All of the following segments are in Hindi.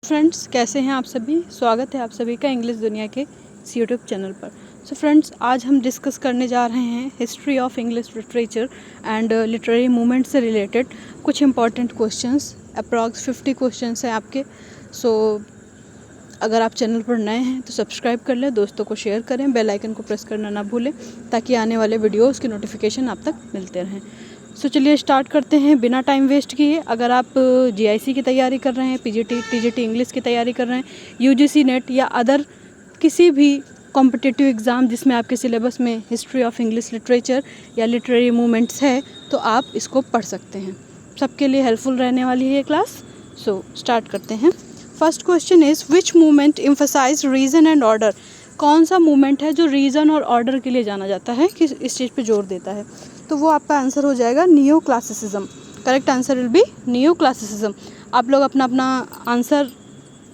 फ्रेंड्स, कैसे हैं आप सभी। स्वागत है आप सभी का इंग्लिश दुनिया के इस यूट्यूब चैनल पर। सो फ्रेंड्स, आज हम डिस्कस करने जा रहे हैं history of English literature and literary movement से रिलेटेड कुछ इंपॉर्टेंट क्वेश्चंस। अप्रॉक्स 50 क्वेश्चंस हैं आपके। अगर आप चैनल पर नए हैं तो सब्सक्राइब कर लें, दोस्तों को शेयर करें, बेल आइकन को प्रेस करना ना भूलें ताकि आने वाले वीडियोज़ की नोटिफिकेशन आप तक मिलते रहें। चलिए स्टार्ट करते हैं बिना टाइम वेस्ट किए। अगर आप जीआईसी की तैयारी कर रहे हैं, पीजीटी टीजीटी इंग्लिश की तैयारी कर रहे हैं, यूजीसी नेट या अदर किसी भी कॉम्पिटिटिव एग्ज़ाम जिसमें आपके सिलेबस में हिस्ट्री ऑफ इंग्लिश लिटरेचर या लिटरेरी मूवमेंट्स है, तो आप इसको पढ़ सकते हैं। सबके लिए हेल्पफुल रहने वाली है ये क्लास। स्टार्ट करते हैं। First question is which movement emphasise reason and order. कौन सा मूवमेंट है जो रीज़न और ऑर्डर के लिए जाना जाता है, किस इस चीज़ पे जोर देता है? तो वो आपका आंसर हो जाएगा neo classicism. Correct answer will B neo classicism. आप लोग अपना अपना आंसर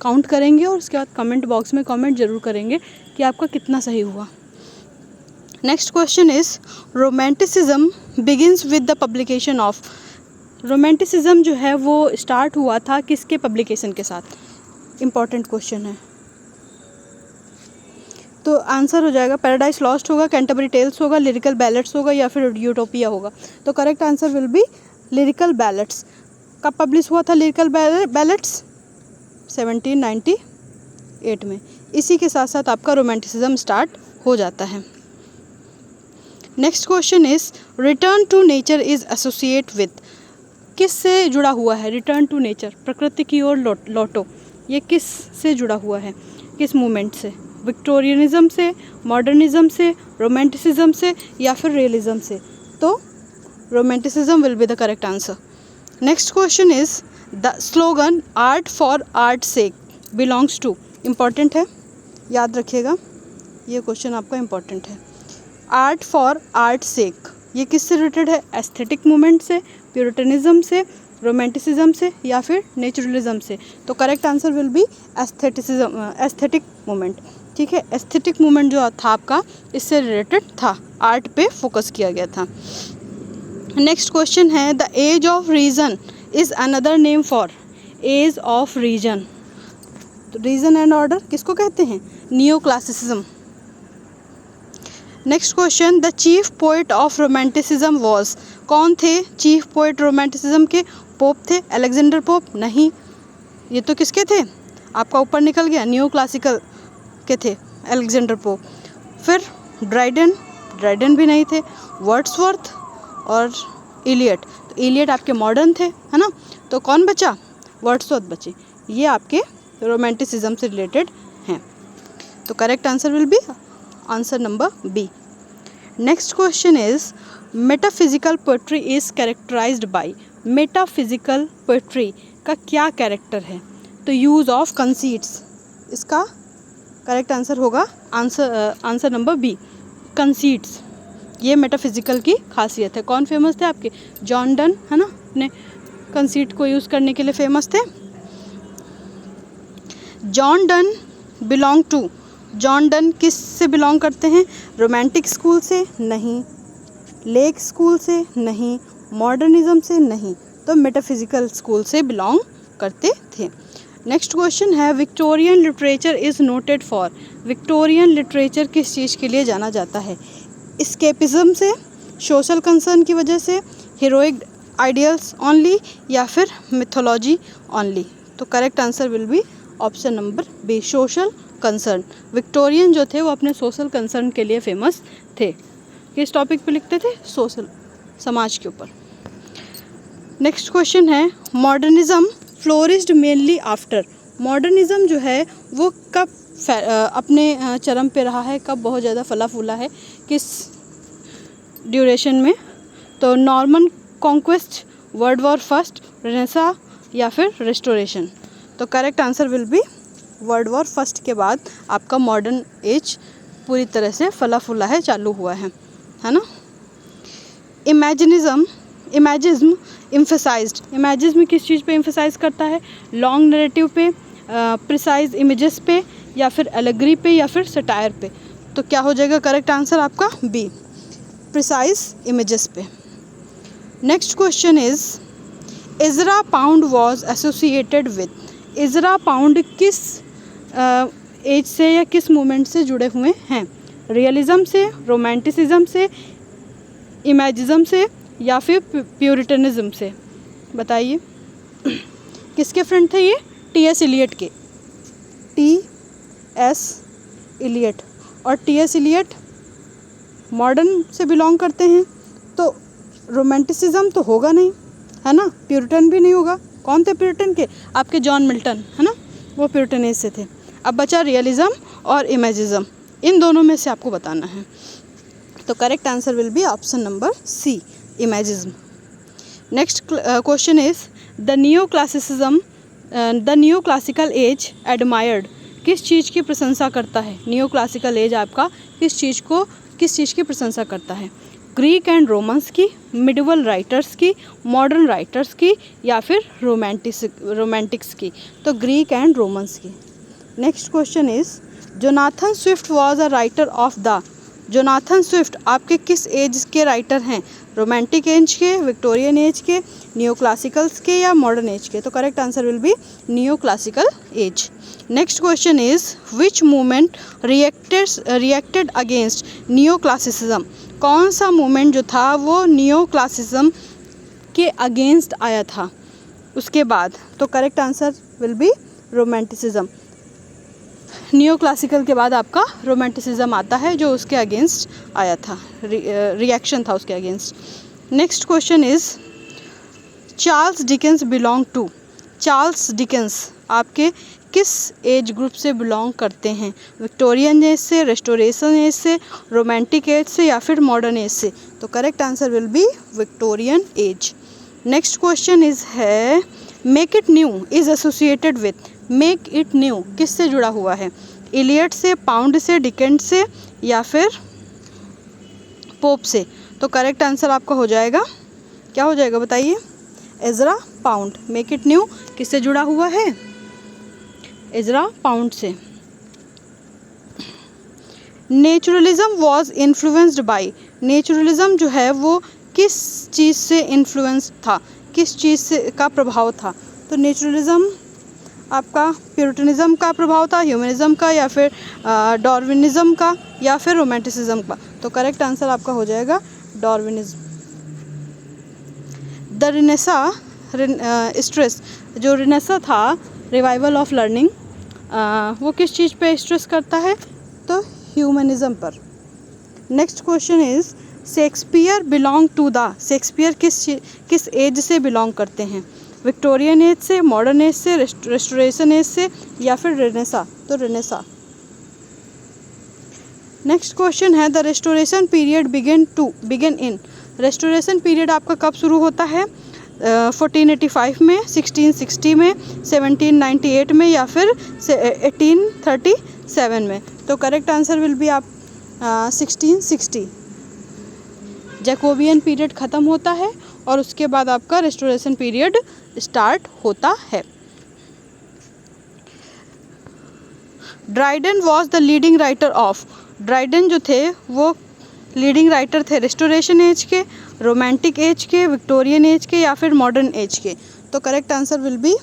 काउंट करेंगे और उसके बाद कमेंट बॉक्स में कमेंट जरूर करेंगे कि आपका कितना सही हुआ। Next question is romanticism begins with the publication of. Romanticism जो है वो स्टार्ट हुआ था किसके पब्लिकेशन के साथ? इम्पॉर्टेंट क्वेश्चन है। तो आंसर हो जाएगा पैराडाइज लॉस्ट होगा, कैंटरबरी टेल्स होगा, लिरिकल बैलेट्स होगा या फिर यूटोपिया होगा। तो correct answer will B lyrical ballads. कब पब्लिश हुआ था लिरिकल बैलेट्स? 1798 में। इसी के साथ साथ आपका रोमांटिसिज्म स्टार्ट हो जाता है। Next question is return to nature is associate with. किस से जुड़ा हुआ है रिटर्न टू नेचर? प्रकृति की ओर लौटो। ये किस से जुड़ा हुआ है, किस मूवमेंट से? विक्टोरियनिज्म से, मॉडर्निज्म से, रोमांटिसिज्म से या फिर रियलिज्म से? तो romanticism will be the correct answer. Next question is the slogan art for art sake belongs to. Important है, याद रखिएगा, ये क्वेश्चन आपका इम्पॉर्टेंट है। आर्ट फॉर आर्ट सेक ये किससे रिलेटेड है? एस्थेटिक मूवमेंट से, प्यूरिटनिज्म से, रोमांटिसिज्म से या फिर नेचुरलिज्म से? तो correct answer will B aesthetic movement. ठीक है, एस्थेटिक मूवमेंट जो था आपका इससे रिलेटेड था, आर्ट पे फोकस किया गया था। नेक्स्ट क्वेश्चन है the age of reason is another name for. Age of reason, तो रीजन एंड ऑर्डर किसको कहते हैं? Neo classicism. Next question the chief poet of romanticism was. कौन थे चीफ पोएट रोमांटिसिज्म के? पोप थे, अलेक्जेंडर पोप? नहीं, ये तो किसके थे? आपका ऊपर निकल गया, नियो क्लासिकल के थे, अलेक्जेंडर पोप। फिर ड्राइडन भी नहीं थे, वर्ड्सवर्थ और इलियट। तो इलियट आपके मॉडर्न थे, है ना? तो कौन बचा? वर्ड्सवर्थ बचे। ये आपके रोमांटिसिज्म से रिलेटेड हैं। तो correct answer will be answer number B. Next question is metaphysical poetry is characterised by. Metaphysical poetry का क्या कैरेक्टर है? तो यूज़ ऑफ कंसीट्स। इसका करेक्ट आंसर होगा आंसर नंबर बी, कंसीट्स। ये मेटाफिजिकल की खासियत है। कौन फेमस थे आपके? जॉन डन, है ना? अपने कंसीट को यूज़ करने के लिए फेमस थे। John Donne belong to. John Donne किस से बिलोंग करते हैं? रोमांटिक स्कूल से? नहीं। लेक स्कूल से? नहीं। मॉडर्निज्म से? नहीं। तो मेटाफिजिकल स्कूल से बिलोंग करते थे। नेक्स्ट क्वेश्चन है Victorian literature is noted for. Victorian literature किस चीज़ के लिए जाना जाता है? एस्केपिज्म से, सोशल कंसर्न की वजह से, हीरोइक आइडियल्स ओनली या फिर मिथोलॉजी ओनली? तो correct answer will be option number B, social concern. Victorian जो थे वो अपने सोशल कंसर्न के लिए फेमस थे। किस टॉपिक पे लिखते थे? सोशल, समाज के ऊपर। नेक्स्ट क्वेश्चन है modernism flourished mainly after. Modernism जो है वो कब अपने चरम पे रहा है, कब बहुत ज़्यादा फला फूला है, किस ड्यूरेशन में? तो Norman conquest, world war first, Renaissance या फिर रेस्टोरेशन? तो correct answer will B world war first के बाद आपका मॉडर्न एज पूरी तरह से फला फूला है, चालू हुआ है ना? Imagism emphasised. इमेजिज्म किस चीज़ पे एम्फसाइज करता है? लॉन्ग नैरेटिव पे, प्रिसाइज इमेजेस पे या फिर एलेगरी पे या फिर सटायर पे? तो क्या हो जाएगा करेक्ट आंसर आपका? बी, प्रिसाइज इमेजेस पे। Next question is Ezra Pound was associated with. Ezra Pound किस एज से या किस मूवमेंट से जुड़े हुए हैं? रियलिज़म से, रोमांटिसिज्म से, इमेजिज़म से या फिर प्यूरिटनिज्म से? बताइए किसके फ्रेंड थे ये? टी.एस. इलियट के। टी.एस. इलियट। और टी.एस. इलियट मॉडर्न से बिलोंग करते हैं, तो रोमांटिसिज्म तो होगा नहीं, है ना, प्यूरिटन भी नहीं होगा। कौन थे प्यूरिटन के? आपके जॉन मिल्टन, है ना, वो प्यूरिटन एज से थे। अब बचा रियलिज़म और इमेजिज़म, इन दोनों में से आपको बताना है। तो correct answer will be option number C, imagism. Next question is the new classical age admired किस चीज़ की प्रशंसा करता है? न्यू क्लासिकल एज आपका किस चीज़ की प्रशंसा करता है? ग्रीक एंड रोमन्स की, मिडिवल राइटर्स की, मॉडर्न राइटर्स की या फिर रोमांटिक्स की? तो ग्रीक एंड रोमन्स की। Next question is Jonathan Swift was a writer of the. Jonathan Swift आपके किस एज के राइटर हैं? रोमांटिक एज के, विक्टोरियन एज के, न्यू क्लासिकल्स के या मॉडर्न एज के? तो correct answer will B new classical as. Next question is which movement reacted against new classicism? कौन सा मूवमेंट जो था वो न्यू क्लासिसिज्म के अगेंस्ट आया था उसके बाद? तो correct answer will be romanticism. New classical के बाद आपका रोमांटिसिज्म आता है जो उसके अगेंस्ट आया था, रिएक्शन था उसके against. Next question is Charles Dickens belong to. Charles Dickens आपके किस एज ग्रुप से बिलोंग करते हैं? विक्टोरियन एज से, रेस्टोरेशन एज से, रोमांटिक एज से या फिर मॉडर्न एज से? तो correct answer will be Victorian age. Next question is है make it new is associated with. Make it new किससे जुड़ा हुआ है? इलियट से, पाउंड से, डिकेंट से या फिर पोप से? तो करेक्ट आंसर आपका हो जाएगा, क्या हो जाएगा बताइए? इज़रा पाउंड। मेक इट न्यू किससे जुड़ा हुआ है? इज़रा पाउंड से। Naturalism was influenced by. Naturalism जो है वो किस चीज़ से इन्फ्लुएंस था, किस चीज़ से का प्रभाव था? तो नेचुरलिज्म आपका प्यूरिटनिज्म का प्रभाव था, ह्यूमनिज्म का या फिर डार्विनिज्म का या फिर रोमांटिसिज्म का? तो करेक्ट आंसर आपका हो जाएगा डार्विनिज्म। द रिनेसा स्ट्रेस, जो रिनेसा था रिवाइवल ऑफ लर्निंग, वो किस चीज़ पे स्ट्रेस करता है? तो ह्यूमनिज्म पर। Next question is Shakespeare belong to the. Shakespeare किस एज से बिलोंग करते हैं? विक्टोरियन एज से, मॉडर्न एज से, रेस्टोरेशन एज से या फिर रेनेसा? तो रेनेसा। नेक्स्ट क्वेश्चन है the restoration period begin in. Restoration period आपका कब शुरू होता है? 1485 में, 1660 में, 1798 में या फिर 1837 में? तो करेक्ट आंसर विल बी आप 1660। जैकोबियन पीरियड ख़त्म होता है और उसके बाद आपका रेस्टोरेशन पीरियड स्टार्ट होता है। Dryden was the leading writer of. ड्राइडन जो थे वो लीडिंग राइटर थे रेस्टोरेशन एज के, रोमांटिक एज के, विक्टोरियन एज के या फिर मॉडर्न एज के? तो correct answer will be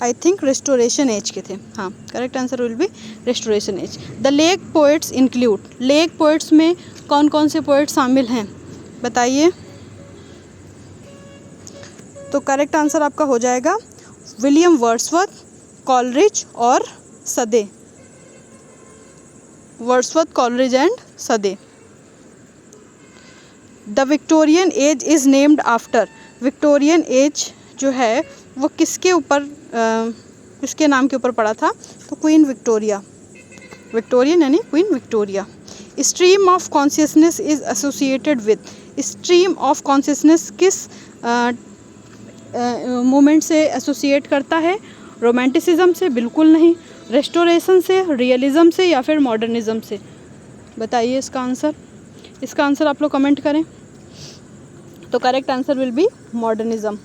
I think restoration age के थे। हाँ, correct answer will be restoration age. The lake poets include. Lake poets में कौन कौन से पोएट शामिल हैं बताइए? तो करेक्ट आंसर आपका हो जाएगा विलियम वर्ड्सवर्थ, कॉलरिज और Southey. Wordsworth, Coleridge and Southey. The Victorian age is named after. Victorian age जो है वो किसके ऊपर किसके नाम के ऊपर पड़ा था? तो क्वीन विक्टोरिया। विक्टोरियन यानी queen Victoria. Stream of consciousness is associated with. Stream of consciousness किस मूवमेंट से एसोसिएट करता है? रोमांटिसिज्म से? बिल्कुल नहीं। रेस्टोरेशन से, रियलिज़म से या फिर मॉडर्निज्म से? बताइए इसका आंसर। इसका आंसर आप लोग कमेंट करें। तो correct answer will be modernism.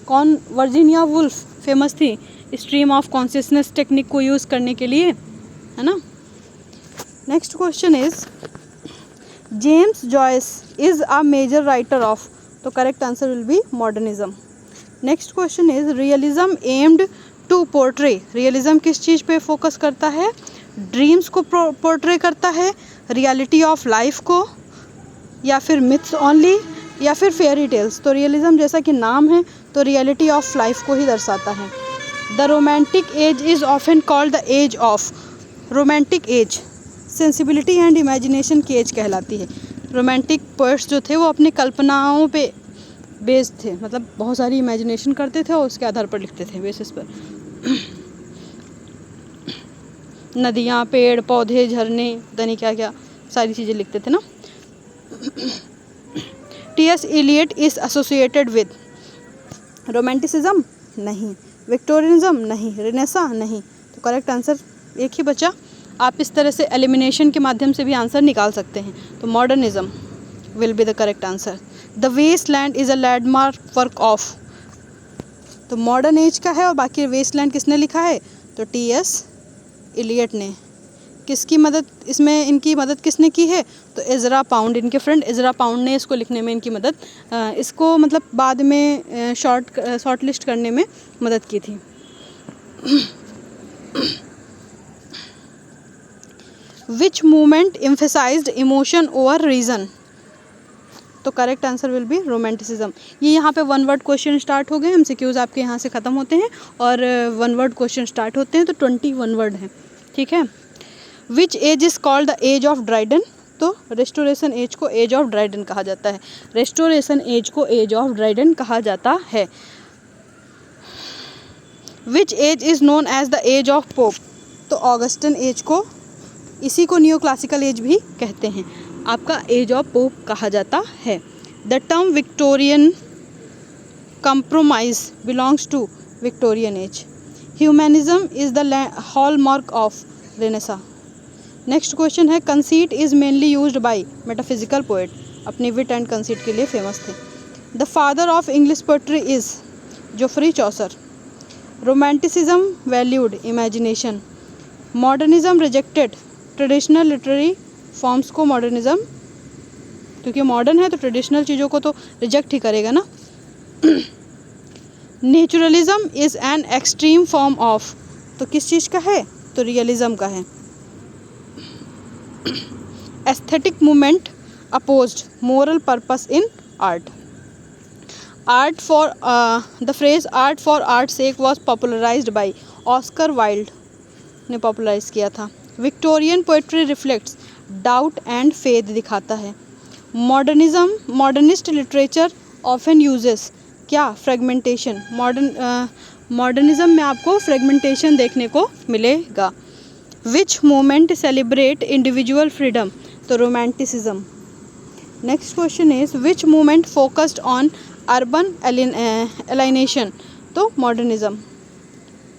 कौन? वर्जीनिया वुल्फ फेमस थी स्ट्रीम ऑफ कॉन्शियसनेस टेक्निक को यूज़ करने के लिए, है ना। Next question is James Joyce is a major writer of. तो correct answer will be modernism. Next question is realism aimed to portray, realism किस चीज़ पे फोकस करता है? ड्रीम्स को पोर्ट्रे करता है, रियलिटी ऑफ लाइफ को, या फिर मिथ्स ओनली, या फिर फेयरी टेल्स? तो रियलिज्म जैसा कि नाम है तो रियलिटी ऑफ लाइफ को ही दर्शाता है। The romantic age is often called the age of, romantic age sensibility and imagination की एज कहलाती है। रोमांटिक पोएट्स जो थे वो अपनी कल्पनाओं पे बेस्ड थे, मतलब बहुत सारी इमेजिनेशन करते थे और उसके आधार पर लिखते थे, बेसिस पर। नदियाँ, पेड़ पौधे, झरने, पता नहीं क्या क्या सारी चीज़ें लिखते थे ना। T S. Eliot is associated with romanticism? नहीं। विक्टोरियनिज्म? नहीं। रिनेसा? नहीं। तो करेक्ट आंसर एक ही बचा। आप इस तरह से एलिमिनेशन के माध्यम से भी आंसर निकाल सकते हैं। तो modernism will be the correct answer. The Waste Land is a landmark work of, तो मॉडर्न एज का है और बाकी वेस्टलैंड किसने लिखा है? तो टी.एस. इलियट ने। किसकी मदद, इसमें इनकी मदद किसने की है? तो इज़रा पाउंड, इनके फ्रेंड इज़रा पाउंड ने इसको लिखने में इनकी मदद, इसको मतलब बाद में शॉर्ट लिस्ट करने में मदद की थी। Which movement emphasised emotion over reason? तो correct answer will be romanticism. ये यहाँ पे वन वर्ड क्वेश्चन स्टार्ट हो गए, एमसीक्यूज आपके यहाँ से ख़त्म होते हैं और वन वर्ड क्वेश्चन स्टार्ट होते हैं, तो 21 वर्ड हैं, ठीक है। Which age is called the age of Dryden? तो रेस्टोरेशन एज को एज ऑफ ड्राइडन कहा जाता है। रेस्टोरेशन एज को एज ऑफ ड्राइडन कहा जाता है। Which age is known as the age of Pope? तो ऑगस्टन एज को, इसी को न्यू क्लासिकल एज भी कहते हैं, आपका एज ऑफ पोप कहा जाता है। The term Victorian compromise belongs to Victorian age. Humanism is the hallmark of Renaissance. Next question है conceit is mainly used by metaphysical poet, अपनी विट एंड कंसीट के लिए फेमस थे। The father of English poetry is Geoffrey Chaucer. Romanticism valued imagination. Modernism rejected traditional literary forms को। मॉडर्निज्म क्योंकि मॉडर्न है तो ट्रेडिशनल चीज़ों को तो रिजेक्ट ही करेगा ना। Naturalism is an extreme form of, तो किस चीज़ का है? तो रियलिज्म का है। Aesthetic movement opposed moral purpose in art. Art for the phrase art for art sake was popularized by Oscar Wilde ने पॉपुलराइज किया था। Victorian poetry reflects doubt and faith दिखाता है। मॉडर्निस्ट लिटरेचर ऑफन यूजेस क्या? फ्रेगमेंटेशन। मॉडर्निज्म में आपको फ्रेगमेंटेशन देखने को मिलेगा। Which movement celebrate individual freedom? तो romanticism. Next question is which movement focused on urban alienation? तो modernism.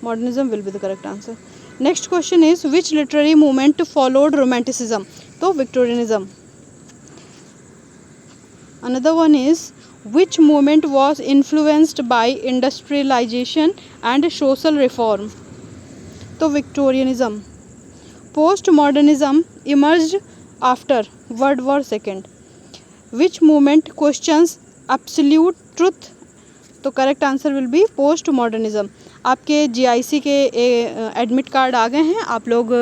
Modernism will be the correct answer. Next question is which literary movement followed romanticism? तो Victorianism. Another one is which movement was influenced by industrialization and social reform? तो Victorianism. Post modernism emerged after World War II. Which movement questions absolute truth? तो correct answer will B post modernism. आपके जीआईसी के एडमिट कार्ड आ गए हैं, आप लोग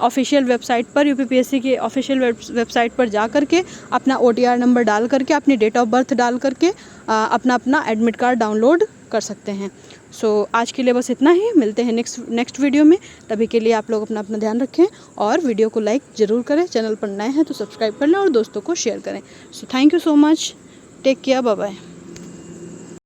ऑफिशियल वेबसाइट पर यूपीपीएससी के ऑफिशियल वेबसाइट पर जा करके अपना OTR नंबर डाल करके अपनी डेट ऑफ बर्थ डाल करके अपना एडमिट कार्ड डाउनलोड कर सकते हैं। सो आज के लिए बस इतना ही, मिलते हैं नेक्स्ट वीडियो में। तभी के लिए आप लोग अपना ध्यान रखें और वीडियो को लाइक ज़रूर करें, चैनल पर नए हैं तो सब्सक्राइब कर लें और दोस्तों को शेयर करें। So thank you so much, take care, bye bye.